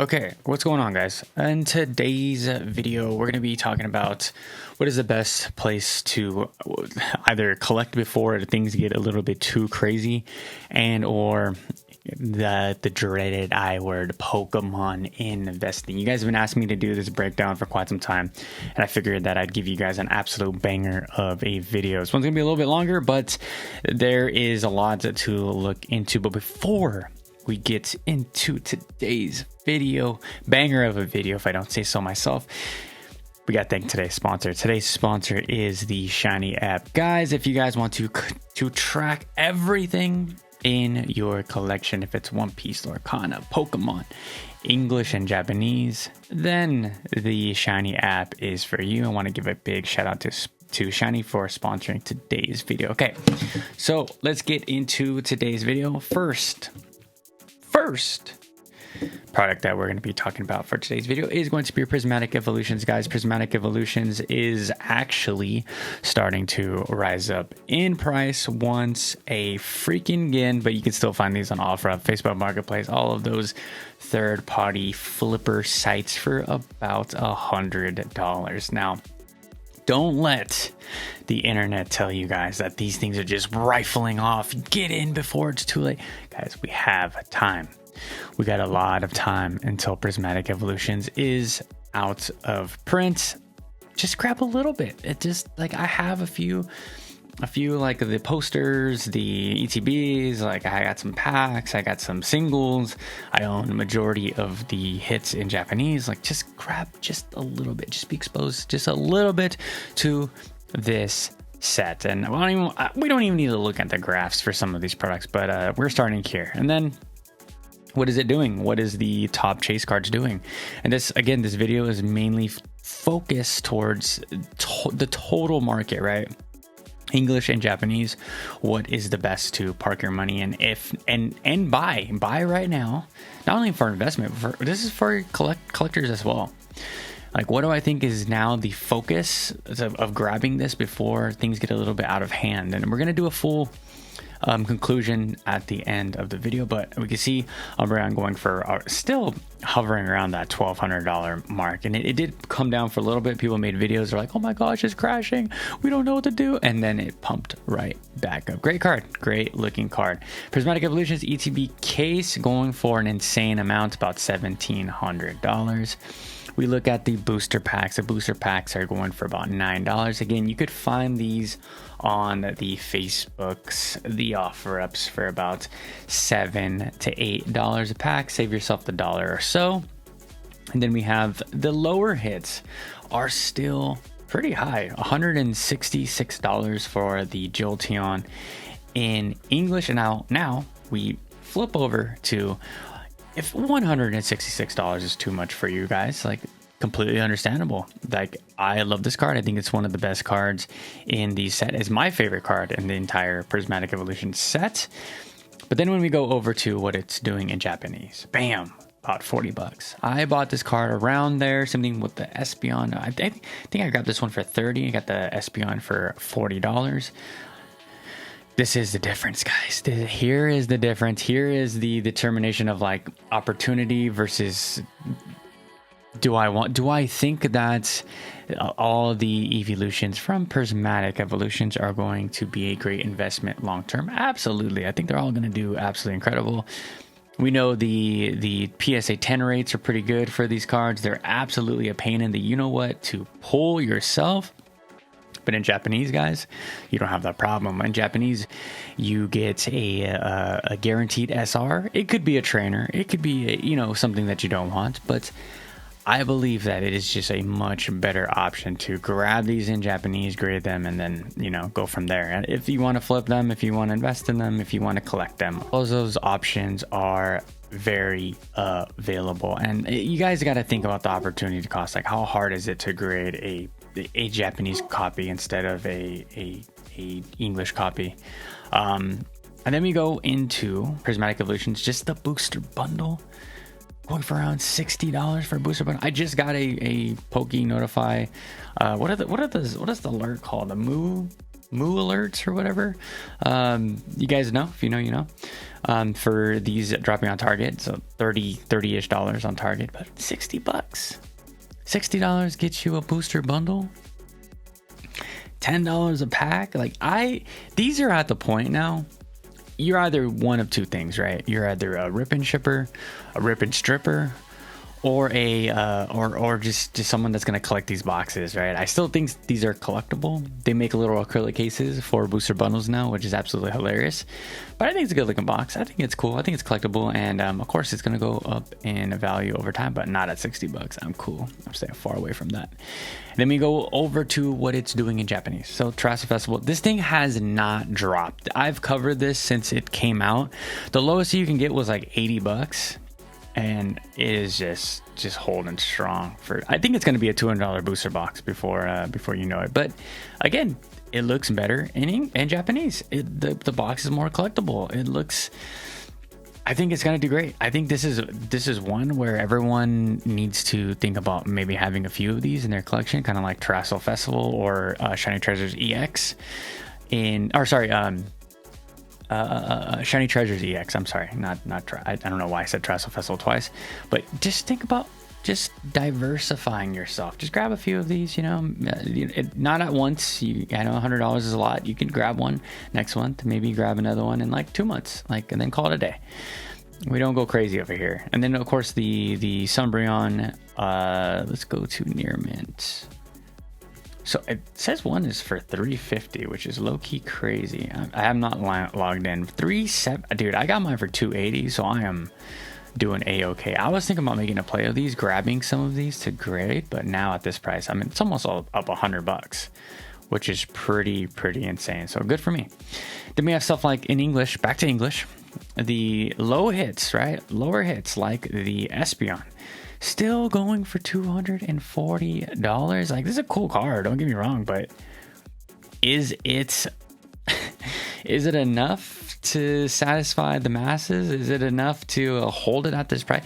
Okay, what's going on, guys? In today's video, we're going to be talking about what is the best place to either collect before things get a little bit too crazy, and or the dreaded I word, Pokemon investing. You guys have been asking me to do this breakdown for quite some time, and I figured that I'd give you guys an absolute banger of a video. This one's going to be a little bit longer, but there is a lot to look into. But before we get into today's video, banger of a video if I don't say so myself, we got to thank today's sponsor. Today's sponsor is the Shiny app. Guys, if you guys want to track everything in your collection, if it's One Piece, Lorcana, Pokemon, English and Japanese, then the Shiny app is for you. I want to give a big shout out to Shiny for sponsoring today's video. Okay, so let's get into today's video. First product that we're going to be talking about for today's video is going to be Prismatic Evolutions. Guys, Prismatic Evolutions is actually starting to rise up in price once a freaking again, but you can still find these on OfferUp, Facebook Marketplace, all of those third-party flipper sites for about $100. Now, don't let the internet tell you guys that these things are just rifling off. Get in before it's too late. Guys, we have time. We got a lot of time until Prismatic Evolutions is out of print. Just grab a little bit. It just, like, I have a few like the posters, the ETBs, like I got some packs, I got some singles. I own the majority of the hits in Japanese. Like, just grab just a little bit, just be exposed just a little bit to this set. And we don't even need to look at the graphs for some of these products, but we're starting here. And then what is it doing? What is the top chase cards doing? And this video is mainly focused towards the total market, right? English and Japanese. What is the best to park your money in? And buy right now, not only for investment, this is for collectors as well. Like, what do I think is now the focus of grabbing this before things get a little bit out of hand? And we're going to do a full conclusion at the end of the video, but we can see around going for still hovering around that $1,200 mark, and it did come down for a little bit. People made videos, they're like, oh my gosh, it's crashing, we don't know what to do, and then it pumped right back up. Great card, great looking card. Prismatic Evolutions ETB case going for an insane amount, about $1,700. We look at the booster packs. The booster packs are going for about $9. Again, you could find these on the Facebooks, the OfferUps, for about $7 to $8 a pack. Save yourself the $1 or so. And then we have the lower hits are still pretty high, $166 for the Jolteon in English. And now we flip over to, if $166 is too much for you guys, like, completely understandable. Like, I love this card. I think it's one of the best cards in the set. It's my favorite card in the entire Prismatic Evolution set. But then when we go over to what it's doing in Japanese, bam, about $40. I bought this card around there, something with the Espeon. I think I grabbed this one for $30. I got the Espeon for $40. This is the difference, guys. Here is the difference. Here is the determination of, like, opportunity versus do I think that all the evolutions from Prismatic Evolutions are going to be a great investment long term? Absolutely. I think they're all going to do absolutely incredible. We know the PSA 10 rates are pretty good for these cards. They're absolutely a pain in the you-know-what to pull yourself. But in Japanese, guys, you don't have that problem. In Japanese, you get a guaranteed SR. It could be a trainer. It could be, something that you don't want. But I believe that it is just a much better option to grab these in Japanese, grade them, and then, go from there. And if you want to flip them, if you want to invest in them, if you want to collect them, all of those options are very available. And you guys got to think about the opportunity cost. Like, how hard is it to grade a Japanese copy instead of a English copy? And then we go into Prismatic Evolutions, just the booster bundle, going for around $60 for a booster bundle. I just got a Poke Notify. What is the alert called? A Moo alerts or whatever. You guys know, if you know, you know. For these dropping on Target, so 30-ish dollars on Target, but $60. $60 gets you a booster bundle. $10 a pack. Like these are at the point now. You're either one of two things, right? You're either a rip and shipper, a rip and stripper, or or just someone that's gonna collect these boxes, right? I still think these are collectible. They make little acrylic cases for booster bundles now, which is absolutely hilarious. But I think it's a good looking box. I think it's cool. I think it's collectible, and of course it's gonna go up in value over time, but not at $60. I'm cool. I'm staying far away from that. And then we go over to what it's doing in Japanese. So Terrace Festival, this thing has not dropped. I've covered this since it came out. The lowest you can get was like $80. And it is just holding strong. I think it's going to be a $200 booster box before you know it. But again, it looks better in Japanese. The box is more collectible. I think it's going to do great. I think this is one where everyone needs to think about maybe having a few of these in their collection, kind of like Terrace Festival or Shiny Treasures EX. Shiny Treasures EX. I'm sorry, I don't know why I said Terrace Festival twice, but just think about just diversifying yourself. Just grab a few of these, not at once. I know $100 is a lot. You can grab one next month, maybe grab another one in like 2 months, and then call it a day. We don't go crazy over here. And then of course the Sumbreon. Let's go to Near Mint. So it says one is for $350, which is low-key crazy. I am not logged in. Dude, I got mine for $280, so I am doing a-okay. I was thinking about making a play of these, grabbing some of these to grade, but now at this price, I mean, it's almost all up $100, which is pretty insane. So good for me. Then we have stuff like in English, back to English, the low hits, right? Lower hits like the Espeon. Still going for $240. Like, this is a cool card, don't get me wrong, but is it enough to satisfy the masses? Is it enough to hold it at this price?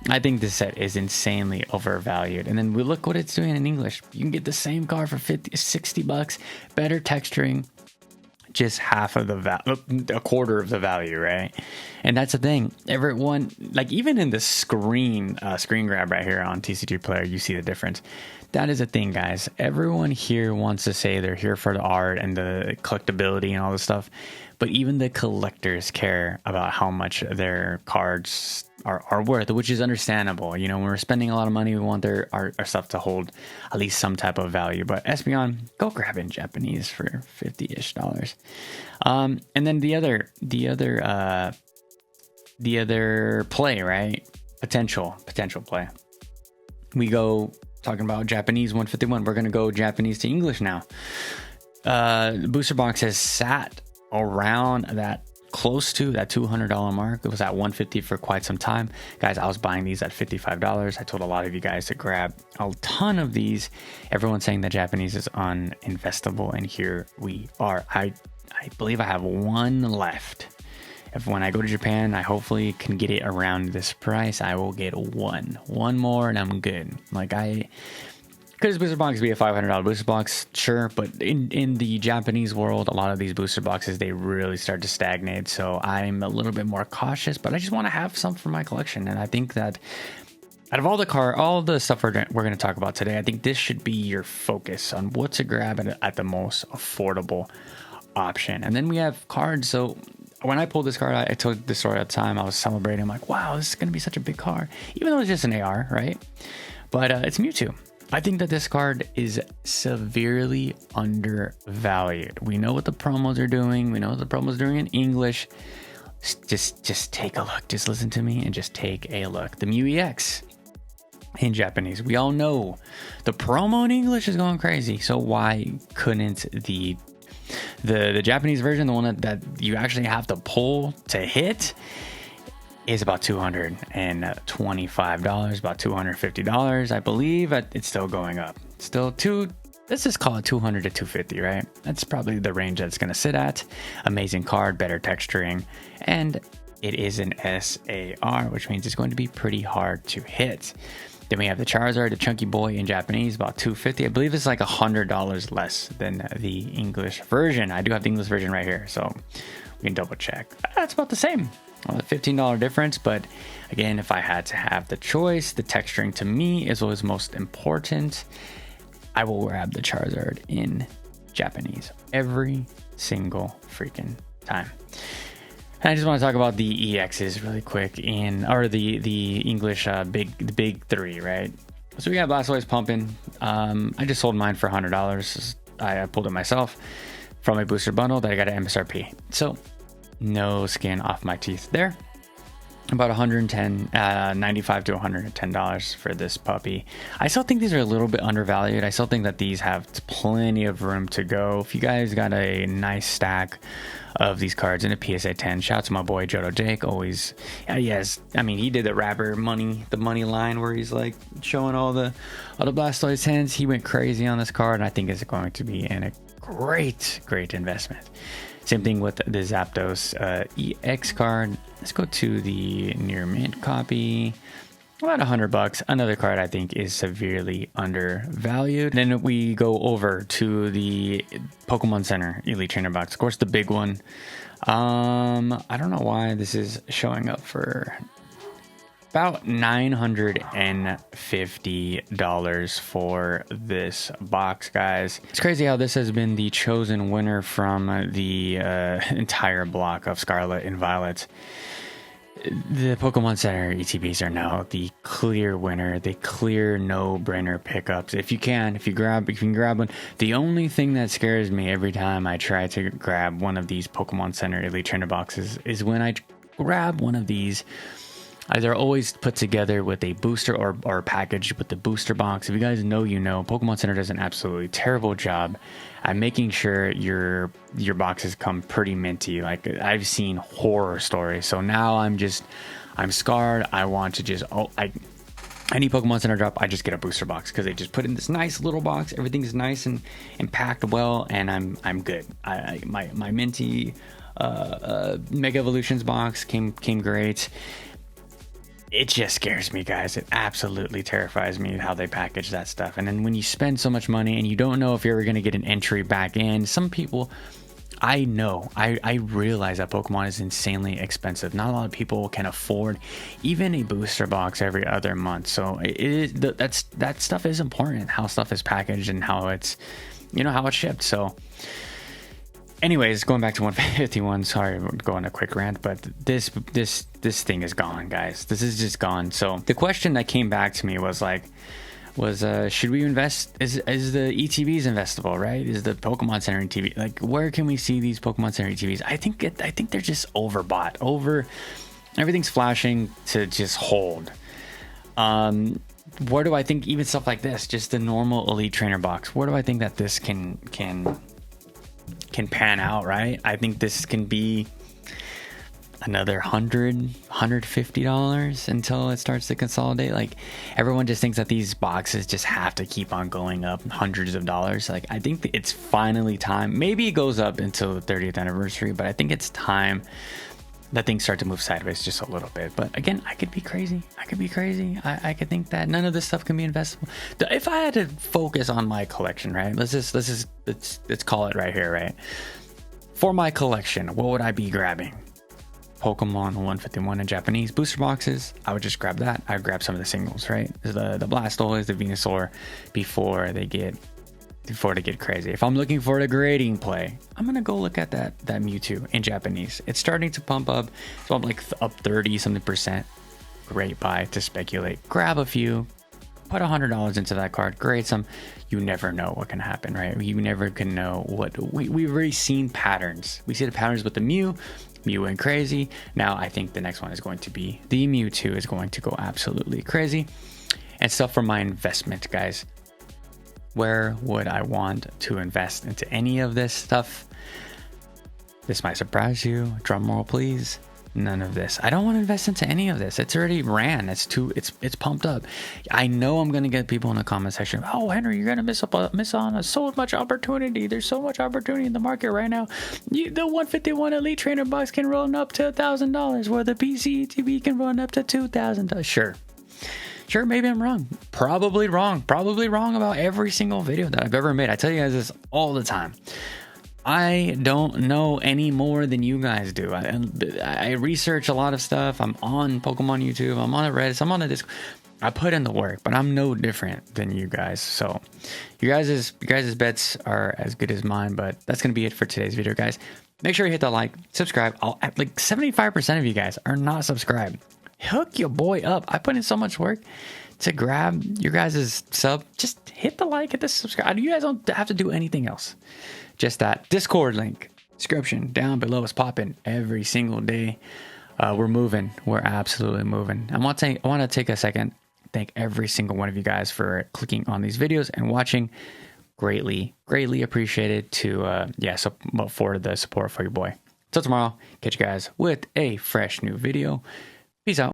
I think this set is insanely overvalued. And then we look what it's doing in English. You can get the same card for $60, better texturing, just half of a quarter of the value, right? And that's the thing. Everyone, like even in the screen grab right here on TCG Player, you see the difference. That is a thing, guys. Everyone here wants to say they're here for the art and the collectability and all this stuff, but even the collectors care about how much their cards are worth, which is understandable. When we're spending a lot of money, we want our stuff to hold at least some type of value. But Espeon, go grab it in Japanese for $50-ish. And then the other play, right? Potential play. We go talking about Japanese 151. We're gonna go Japanese to English now. The booster box has sat around that close to that $200 mark. It was at $150 for quite some time. Guys, I was buying these at $55. I told a lot of you guys to grab a ton of these. Everyone's saying that Japanese is uninvestable, and here we are. I believe I have one left. When I go to Japan, I hopefully can get it around this price. I will get one more and I'm good. Could this booster box be a $500 booster box? Sure, but in the Japanese world, a lot of these booster boxes, they really start to stagnate. So I'm a little bit more cautious, but I just want to have some for my collection. And I think that out of all the stuff we're going to talk about today, I think this should be your focus on what to grab at the most affordable option. And then we have cards. So when I pulled this card, I told the story at the time. I was celebrating. I'm like, wow, this is going to be such a big card, even though it's just an AR, right? But it's Mewtwo. I think that this card is severely undervalued. We know what the promos are doing. We know what the promos are doing in English. Just take a look. Just listen to me and just take a look. The Mew EX in Japanese. We all know the promo in English is going crazy. So why couldn't the Japanese version, the one that you actually have to pull to hit, is about $225, about $250. I believe it's still going up. Let's just call it $200 to $250, right? That's probably the range that's going to sit at. Amazing card, better texturing, and it is an SAR, which means it's going to be pretty hard to hit. Then we have the Charizard, the Chunky Boy in Japanese, about $250. I believe it's like $100 less than the English version. I do have the English version right here, so we can double check. That's about the same. Well, a $15 difference, but again, if I had to have the choice, the texturing to me is always most important. I will grab the Charizard in Japanese every single freaking time. And I just want to talk about the EXs really quick or the English the big three, right? So we got Blastoise pumping. I just sold mine for $100. I pulled it myself from a booster bundle that I got at MSRP. So no skin off my teeth there. About $110, $95 to $110 for this puppy. I still think these are a little bit undervalued. I still think that these have plenty of room to go. If you guys got a nice stack of these cards in a PSA 10, shout out to my boy Jodo Jake. Always, yes. I mean, he did the rapper the money line where he's like showing all the Blastoise hands. He went crazy on this card, and I think it's going to be a great investment. Same thing with the Zapdos EX card. Let's go to the near mint copy. About $100. Another card I think is severely undervalued. Then we go over to the Pokemon Center Elite Trainer box. Of course, the big one. I don't know why this is showing up for about $950 for this box, guys. It's crazy how this has been the chosen winner from the entire block of Scarlet and Violet. The Pokemon Center ETBs are now the clear winner, the clear no-brainer pickups. If you can grab one. The only thing that scares me every time I try to grab one of these Pokemon Center Elite Trainer boxes is when I grab one of these. They're always put together with a booster or packaged with the booster box. If you guys know, you know, Pokemon Center does an absolutely terrible job at making sure your boxes come pretty minty. Like, I've seen horror stories. So now I'm scarred. I want to just, any Pokemon Center drop, I just get a booster box because they just put in this nice little box. Everything's nice and packed well, and I'm good. My minty Mega Evolutions box came great. It just scares me, guys. It absolutely terrifies me how they package that stuff. And then when you spend so much money and you don't know if you're ever going to get an entry back in, some people, I know, I realize that Pokemon is insanely expensive. Not a lot of people can afford even a booster box every other month. So that stuff is important, how stuff is packaged and how it's, how it's shipped. So anyways, going back to 151, sorry, I'm going a quick rant, but this thing is gone, guys. This is just gone. So the question that came back to me was should we invest? Is the ETBs investable, right? Is the Pokemon Center ETB, like, where can we see these Pokemon Center ETBs? I think they're just overbought. Everything's flashing to just hold. Where do I think even stuff like this, just the normal Elite Trainer box, where do I think that this can pan out, right? I think this can be another $150 until it starts to consolidate. Like, everyone just thinks that these boxes just have to keep on going up hundreds of dollars. Like, I think it's finally time. Maybe it goes up until the 30th anniversary, but I think it's time that things start to move sideways just a little bit. But again, I could be crazy. I could think that none of this stuff can be investable. If I had to focus on my collection, right? Let's call it right here, right? For my collection, what would I be grabbing? Pokemon 151 in Japanese booster boxes. I would just grab that. I'd grab some of the singles, right? The Blastoise, the Venusaur before they get crazy. If I'm looking for a grading play, I'm gonna go look at that Mewtwo in Japanese. It's starting to pump up, so I'm like up 30 something %. Great buy to speculate. Grab a few, put $100 into that card, grade some. You never know what can happen, right? You never can know what we've already seen patterns. We see the patterns with the Mew went crazy. Now I think the next one is going to be the Mewtwo is going to go absolutely crazy. And stuff for my investment, guys. Where would I want to invest into any of this stuff? This might surprise you. Drum roll, please. None of this. I don't want to invest into any of this. It's already ran. It's pumped up. I know I'm gonna get people in the comment section. Oh, Henry, you're gonna miss on so much opportunity. There's so much opportunity in the market right now. The 151 Elite Trainer box can run up to $1,000, where the PC ETB can run up to $2,000. Sure, Sure, maybe I'm wrong. Probably wrong. Probably wrong about every single video that I've ever made. I tell you guys this all the time. I don't know any more than you guys do. I research a lot of stuff. I'm on Pokemon YouTube. I'm on Reddit. I'm on the Discord. I put in the work, but I'm no different than you guys. So you guys' bets are as good as mine, but that's going to be it for today's video, guys. Make sure you hit the like, subscribe. Like 75% of you guys are not subscribed. Hook your boy up. I put in so much work to grab your guys' sub. Just hit the like, hit the subscribe. You guys don't have to do anything else. Just that Discord link, description down below is popping every single day. We're moving. We're absolutely moving. I want to take a second, thank every single one of you guys for clicking on these videos and watching. Greatly appreciated for the support for your boy. Till tomorrow, catch you guys with a fresh new video. Peace out.